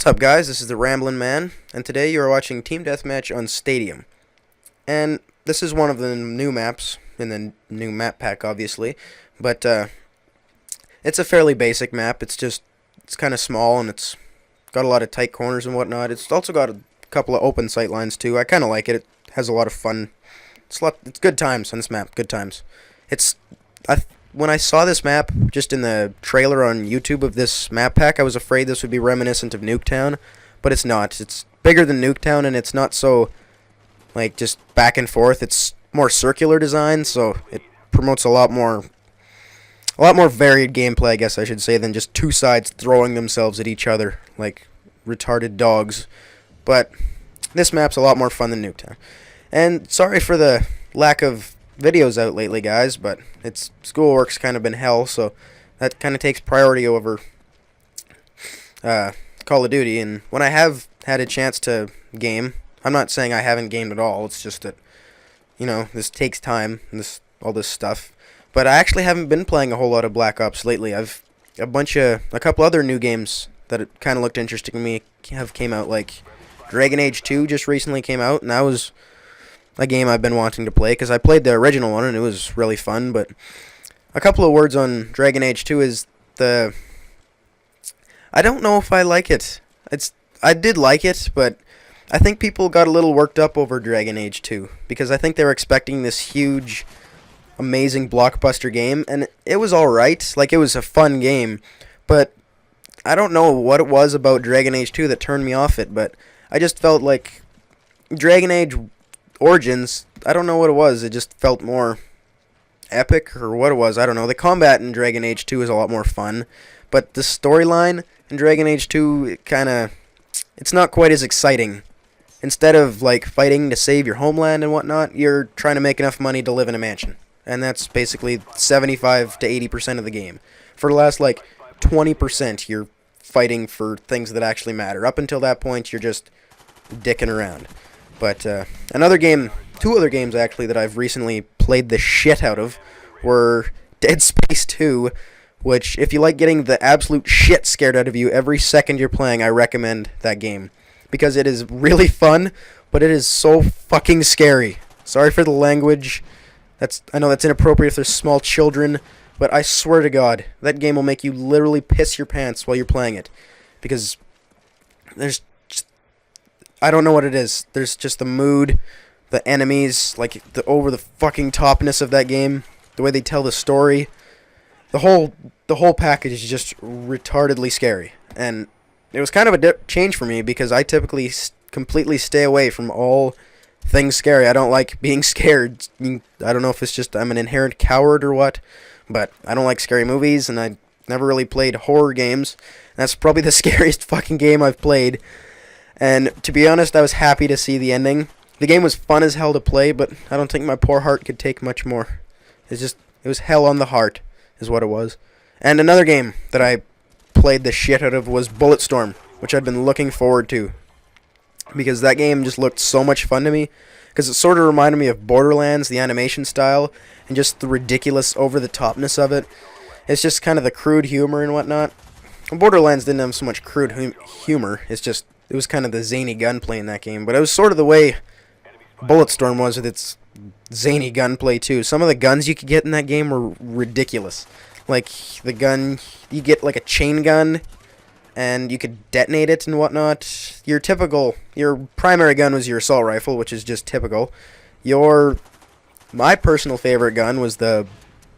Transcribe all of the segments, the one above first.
What's up, guys? This is the Ramblin' Man, and today you are watching Team Deathmatch on Stadium. And this is one of the new maps in the new map pack, obviously, but it's a fairly basic map. It's kind of small, and it's got a lot of tight corners and whatnot. It's also got a couple of open sight lines too. I kind of like it. It has a lot of fun. It's good times on this map. Good times. When I saw this map just in the trailer on YouTube of this map pack, I was afraid this would be reminiscent of Nuketown, but it's not. It's bigger than Nuketown, and it's not so like just back and forth. It's more circular design, so it promotes a lot more varied gameplay, I guess I should say, than just two sides throwing themselves at each other like retarded dogs. But this map's a lot more fun than Nuketown. And sorry for the lack of videos out lately, guys, but schoolwork's kind of been hell, so that kind of takes priority over Call of Duty. And when I have had a chance to game, I'm not saying I haven't gamed at all. It's just that, this takes time and all this stuff. But I actually haven't been playing a whole lot of Black Ops lately. I've a couple other new games that it kind of looked interesting to me have came out, like Dragon Age 2 just recently came out, and that was a game I've been wanting to play because I played the original one and it was really fun. But a couple of words on Dragon Age 2 is I don't know if I like it. I did like it, but I think people got a little worked up over Dragon Age 2 because I think they were expecting this huge, amazing blockbuster game, and it was alright. Like, it was a fun game, but I don't know what it was about Dragon Age 2 that turned me off it, but I just felt like Dragon Age Origins, I don't know what it was. It just felt more epic, or what it was. I don't know. The combat in Dragon Age 2 is a lot more fun, but the storyline in Dragon Age 2, it's not quite as exciting. Instead of, like, fighting to save your homeland and whatnot, you're trying to make enough money to live in a mansion. And that's basically 75 to 80% of the game. For the last, 20%, you're fighting for things that actually matter. Up until that point, you're just dicking around. But two other games actually that I've recently played the shit out of were Dead Space 2, which, if you like getting the absolute shit scared out of you every second you're playing, I recommend that game. Because it is really fun, but it is so fucking scary. Sorry for the language. I know that's inappropriate if there's small children, but I swear to God, that game will make you literally piss your pants while you're playing it. Because I don't know what it is. There's just the mood, the enemies, like the over the fucking topness of that game, the way they tell the story. The whole package is just retardedly scary. And it was kind of a change for me because I typically completely stay away from all things scary. I don't like being scared. I don't know if it's just I'm an inherent coward or what, but I don't like scary movies, and I never really played horror games. That's probably the scariest fucking game I've played. And to be honest, I was happy to see the ending. The game was fun as hell to play, but I don't think my poor heart could take much more. It was hell on the heart, is what it was. And another game that I played the shit out of was Bulletstorm, which I'd been looking forward to. Because that game just looked so much fun to me. Because it sort of reminded me of Borderlands, the animation style, and just the ridiculous over-the-topness of it. It's just kind of the crude humor and whatnot. Borderlands didn't have so much crude humor. It was kind of the zany gunplay in that game, but it was sort of the way Bulletstorm was with its zany gunplay too. Some of the guns you could get in that game were ridiculous. Like, the gun, you get like a chain gun, and you could detonate it and whatnot. Your primary gun was your assault rifle, which is just typical. My personal favorite gun was the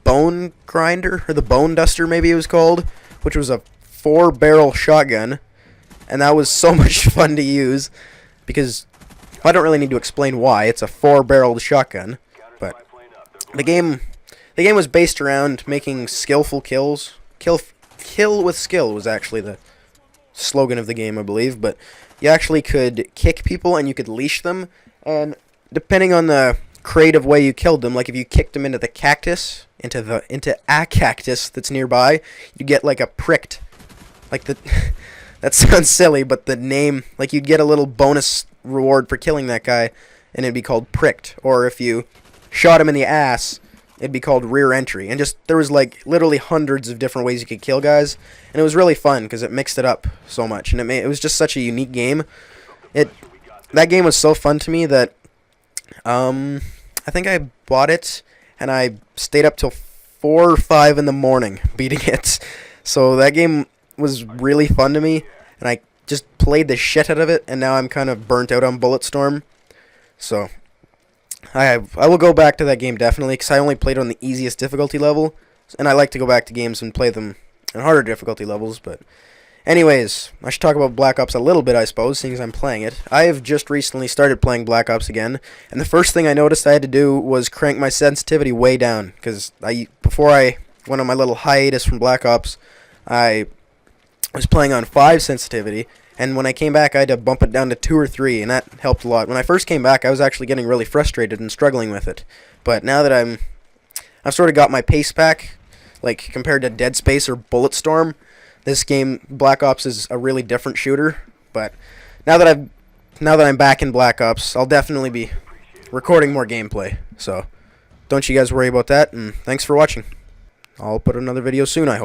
Bone Grinder, or the Bone Duster maybe it was called, which was a 4-barrel shotgun. And that was so much fun to use, because I don't really need to explain why. It's a 4-barreled shotgun, but the game was based around making skillful kills. Kill with skill was actually the slogan of the game, I believe. But you actually could kick people and you could leash them, and depending on the creative way you killed them, like if you kicked them into the cactus, into a cactus that's nearby, you get like a pricked, like the. That sounds silly, but the name, like, you'd get a little bonus reward for killing that guy, and it'd be called Pricked. Or if you shot him in the ass, it'd be called Rear Entry, and just there was like literally hundreds of different ways you could kill guys, and it was really fun because it mixed it up so much, and it was just such a unique game. That game was so fun to me that I think I bought it and I stayed up till 4 or 5 in the morning beating it. So that game was really fun to me, and I just played the shit out of it, and now I'm kind of burnt out on Bulletstorm. So I will go back to that game definitely, because I only played on the easiest difficulty level, and I like to go back to games and play them on harder difficulty levels. But anyways, I should talk about Black Ops a little bit, I suppose, seeing as I'm playing it. I have just recently started playing Black Ops again, and the first thing I noticed I had to do was crank my sensitivity way down, because before I went on my little hiatus from Black Ops, I was playing on 5 sensitivity, and when I came back I had to bump it down to 2 or 3, and that helped a lot. When I first came back I was actually getting really frustrated and struggling with it, but now that I've sort of got my pace back, like compared to Dead Space or Bulletstorm, this game, Black Ops, is a really different shooter. But now that I'm back in Black Ops, I'll definitely be recording more gameplay. So don't you guys worry about that, and thanks for watching. I'll put another video soon, I hope.